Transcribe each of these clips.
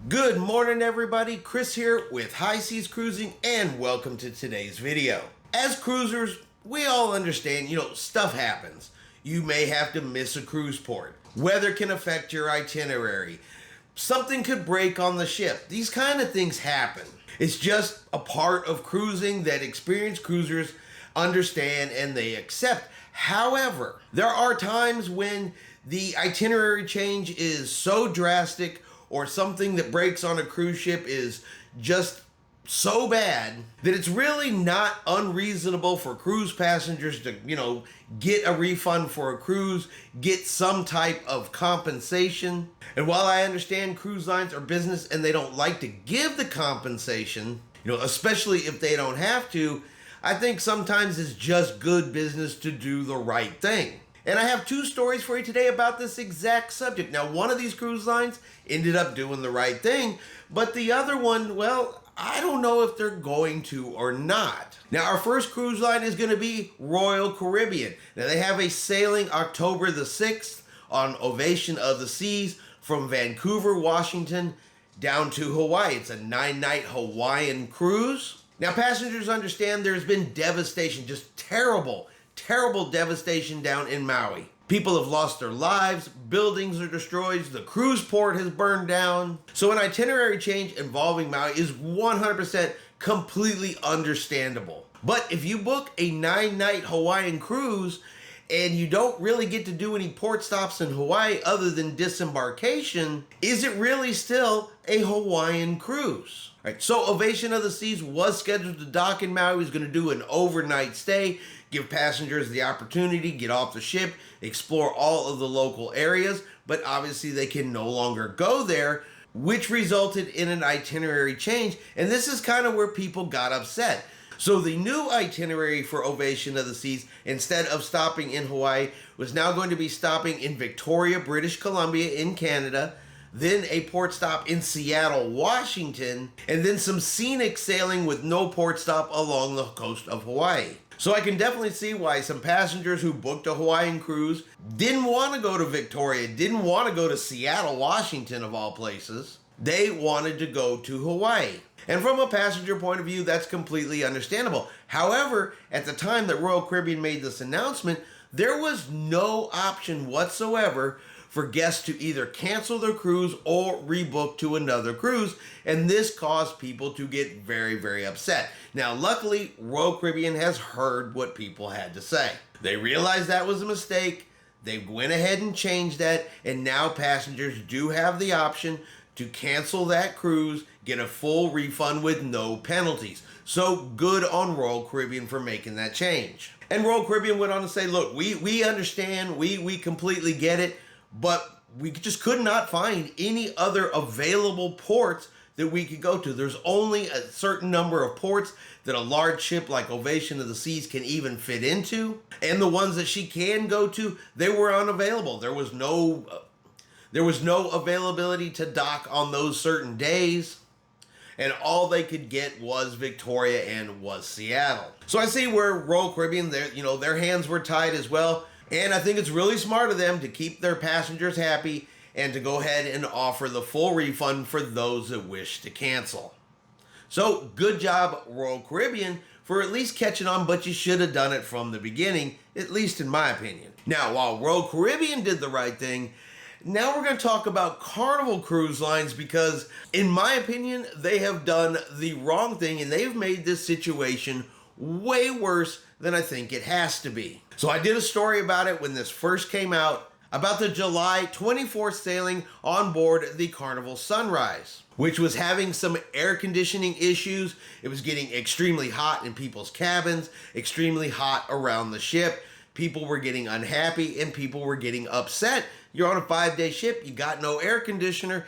Good morning everybody, Chris here with High Seas Cruising and welcome to today's video. As cruisers, we all understand, stuff happens. You may have to miss a cruise port. Weather can affect your itinerary. Something could break on the ship. These kind of things happen. It's just a part of cruising that experienced cruisers understand and they accept. However, there are times when the itinerary change is so drastic or something that breaks on a cruise ship is just so bad that it's really not unreasonable for cruise passengers to, get a refund for a cruise, get some type of compensation. And while I understand cruise lines are business and they don't like to give the compensation, especially if they don't have to, I think sometimes it's just good business to do the right thing. And I have two stories for you today about this exact subject. Now, one of these cruise lines ended up doing the right thing, but the other one, well, I don't know if they're going to or not. Now, our first cruise line is going to be Royal Caribbean. Now, they have a sailing October the 6th on Ovation of the Seas from Vancouver, Washington, down to Hawaii. It's a 9-night Hawaiian cruise. Now, passengers understand there's been devastation, just terrible devastation down in Maui. People have lost their lives, buildings are destroyed, the cruise port has burned down. So an itinerary change involving Maui is 100% completely understandable. But if you book a 9-night Hawaiian cruise and you don't really get to do any port stops in Hawaii other than disembarkation, is it really still a Hawaiian cruise? Right, so Ovation of the Seas was scheduled to dock in Maui. It was going to do an overnight stay, give passengers the opportunity, get off the ship, explore all of the local areas, but obviously they can no longer go there, which resulted in an itinerary change, and this is kind of where people got upset. So the new itinerary for Ovation of the Seas, instead of stopping in Hawaii, was now going to be stopping in Victoria, British Columbia in Canada, then a port stop in Seattle, Washington, and then some scenic sailing with no port stop along the coast of Hawaii. So I can definitely see why some passengers who booked a Hawaiian cruise didn't want to go to Victoria, didn't want to go to Seattle, Washington of all places. They wanted to go to Hawaii. And from a passenger point of view, that's completely understandable. However, at the time that Royal Caribbean made this announcement, there was no option whatsoever for guests to either cancel their cruise or rebook to another cruise, and this caused people to get very, very upset. Now, luckily, Royal Caribbean has heard what people had to say. They realized that was a mistake, they went ahead and changed that, and now passengers do have the option to cancel that cruise, get a full refund with no penalties. So good on Royal Caribbean for making that change. And Royal Caribbean went on to say, look, we understand, we completely get it, but we just could not find any other available ports that we could go to. There's only a certain number of ports that a large ship like Ovation of the Seas can even fit into. And the ones that she can go to, they were unavailable. There was no availability to dock on those certain days. And all they could get was Victoria and was Seattle. So I see where Royal Caribbean, their hands were tied as well. And I think it's really smart of them to keep their passengers happy and to go ahead and offer the full refund for those that wish to cancel. So good job, Royal Caribbean, for at least catching on, but you should have done it from the beginning, at least in my opinion. Now, while Royal Caribbean did the right thing, now we're going to talk about Carnival Cruise Lines because, in my opinion, they have done the wrong thing and they've made this situation way worse than I think it has to be. So I did a story about it when this first came out, about the July 24th sailing on board the Carnival Sunrise, which was having some air conditioning issues. It was getting extremely hot in people's cabins, extremely hot around the ship. People were getting unhappy and people were getting upset. You're on a 5-day ship, you got no air conditioner.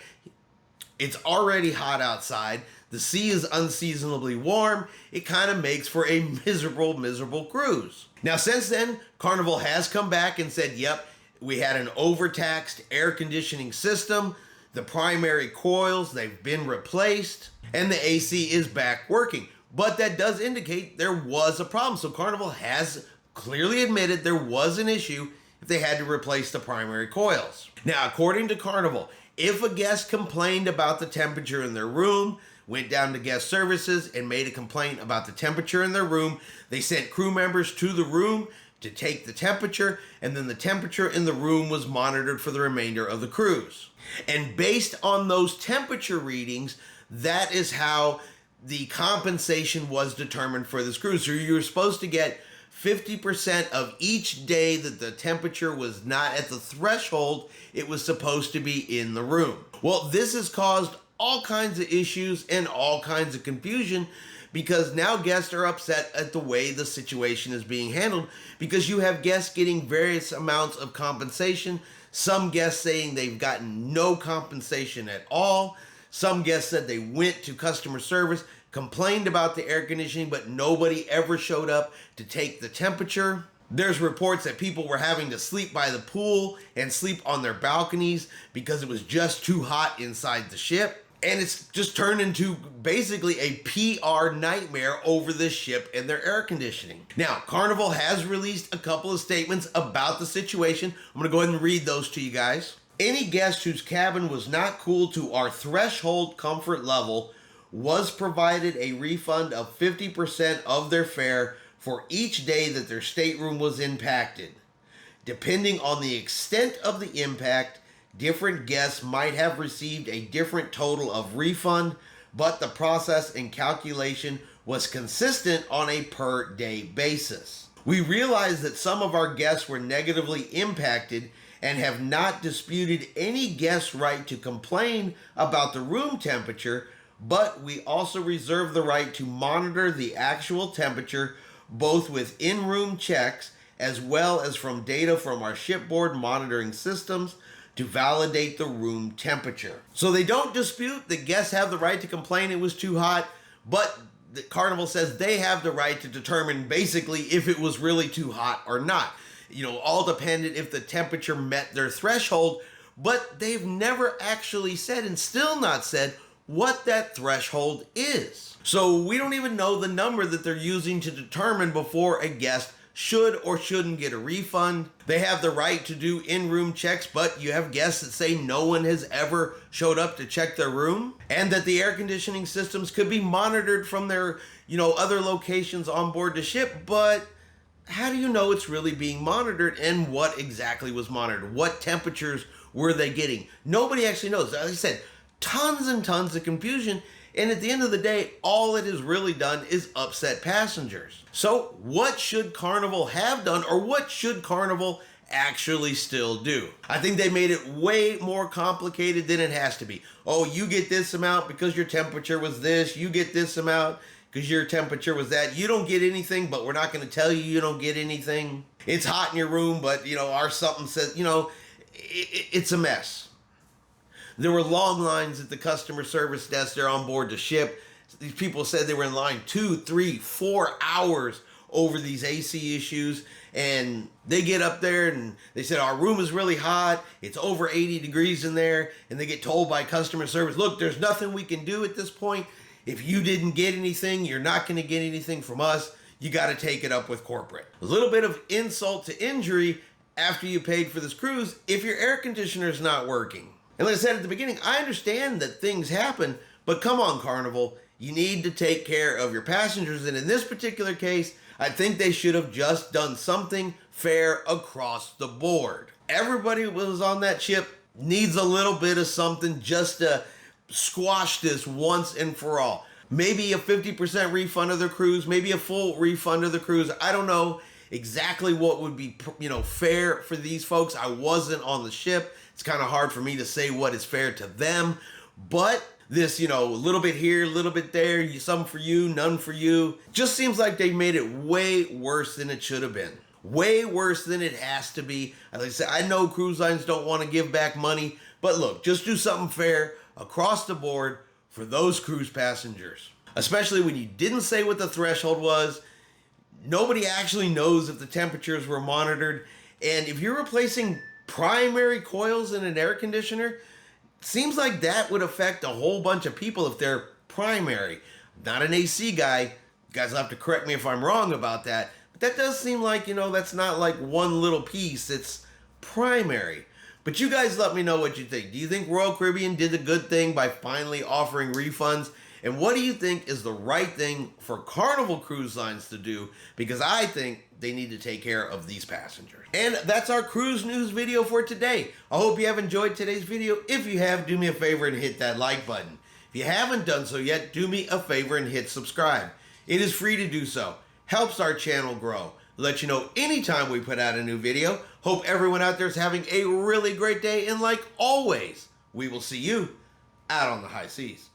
It's already hot outside. The sea is unseasonably warm. It kind of makes for a miserable cruise. Now, since then, Carnival has come back and said, yep, we had an overtaxed air conditioning system. The primary coils, they've been replaced, and the AC is back working. But that does indicate there was a problem. So Carnival has clearly admitted there was an issue if they had to replace the primary coils. Now, according to Carnival, If a guest complained about the temperature in their room, went down to guest services and made a complaint about the temperature in their room, they sent crew members to the room to take the temperature, and then the temperature in the room was monitored for the remainder of the cruise. And based on those temperature readings, that is how the compensation was determined for this cruise. So you were supposed to get 50% of each day that the temperature was not at the threshold it was supposed to be in the room. Well, this has caused all kinds of issues and all kinds of confusion, because now guests are upset at the way the situation is being handled, because you have guests getting various amounts of compensation. Some guests saying they've gotten no compensation at all. Some guests said they went to customer service, complained about the air conditioning, but nobody ever showed up to take the temperature. There's reports that people were having to sleep by the pool and sleep on their balconies because it was just too hot inside the ship. And it's just turned into basically a PR nightmare over this ship and their air conditioning. Now, Carnival has released a couple of statements about the situation. I'm gonna go ahead and read those to you guys. Any guest whose cabin was not cooled to our threshold comfort level was provided a refund of 50% of their fare for each day that their stateroom was impacted. Depending on the extent of the impact, different guests might have received a different total of refund, but the process and calculation was consistent on a per day basis. We realize that some of our guests were negatively impacted and have not disputed any guest's right to complain about the room temperature, but we also reserve the right to monitor the actual temperature both with in-room checks as well as from data from our shipboard monitoring systems to validate the room temperature. So they don't dispute that guests have the right to complain it was too hot, but the Carnival says they have the right to determine basically if it was really too hot or not. You know, all dependent if the temperature met their threshold, but they've never actually said, and still not said, what that threshold is. So we don't even know the number that they're using to determine before a guest should or shouldn't get a refund. They have the right to do in-room checks, but you have guests that say no one has ever showed up to check their room, and that the air conditioning systems could be monitored from their, other locations on board the ship, but how do you know it's really being monitored, and what exactly was monitored? What temperatures were they getting? Nobody actually knows. As I said, tons and tons of confusion. And at the end of the day, all it has really done is upset passengers. So what should Carnival have done, or what should Carnival actually still do? I think they made it way more complicated than it has to be. Oh, you get this amount because your temperature was this. You get this amount because your temperature was that. You don't get anything, but we're not going to tell you you don't get anything. It's hot in your room, but, our something says, it's a mess. There were long lines at the customer service desk there on board the ship. These people said they were in line 2, 3, 4 hours over these AC issues. And they get up there and they said, our room is really hot. It's over 80 degrees in there. And they get told by customer service, look, there's nothing we can do at this point. If you didn't get anything, you're not going to get anything from us. You got to take it up with corporate. A little bit of insult to injury after you paid for this cruise if your air conditioner is not working. And like I said at the beginning, I understand that things happen, but come on, Carnival, you need to take care of your passengers. And in this particular case, I think they should have just done something fair across the board. Everybody who was on that ship needs a little bit of something just to squash this once and for all. Maybe a 50% refund of their cruise, maybe a full refund of the cruise. I don't know exactly what would be, fair for these folks. I wasn't on the ship. It's kind of hard for me to say what is fair to them, but this, a little bit here, a little bit there, some for you, none for you, just seems like they made it way worse than it should have been. Way worse than it has to be. Like I said, I know cruise lines don't want to give back money, but look, just do something fair across the board for those cruise passengers. Especially when you didn't say what the threshold was. Nobody actually knows if the temperatures were monitored. And if you're replacing primary coils in an air conditioner, seems like that would affect a whole bunch of people if they're primary. Not an AC guy. You guys will have to correct me if I'm wrong about that. But that does seem like, that's not like one little piece. It's primary. But you guys let me know what you think. Do you think Royal Caribbean did a good thing by finally offering refunds? And what do you think is the right thing for Carnival Cruise Lines to do? Because I think they need to take care of these passengers. And that's our cruise news video for today. I hope you have enjoyed today's video. If you have, do me a favor and hit that like button. If you haven't done so yet, do me a favor and hit subscribe. It is free to do so. Helps our channel grow. Let you know anytime we put out a new video. Hope everyone out there is having a really great day. And like always, we will see you out on the high seas.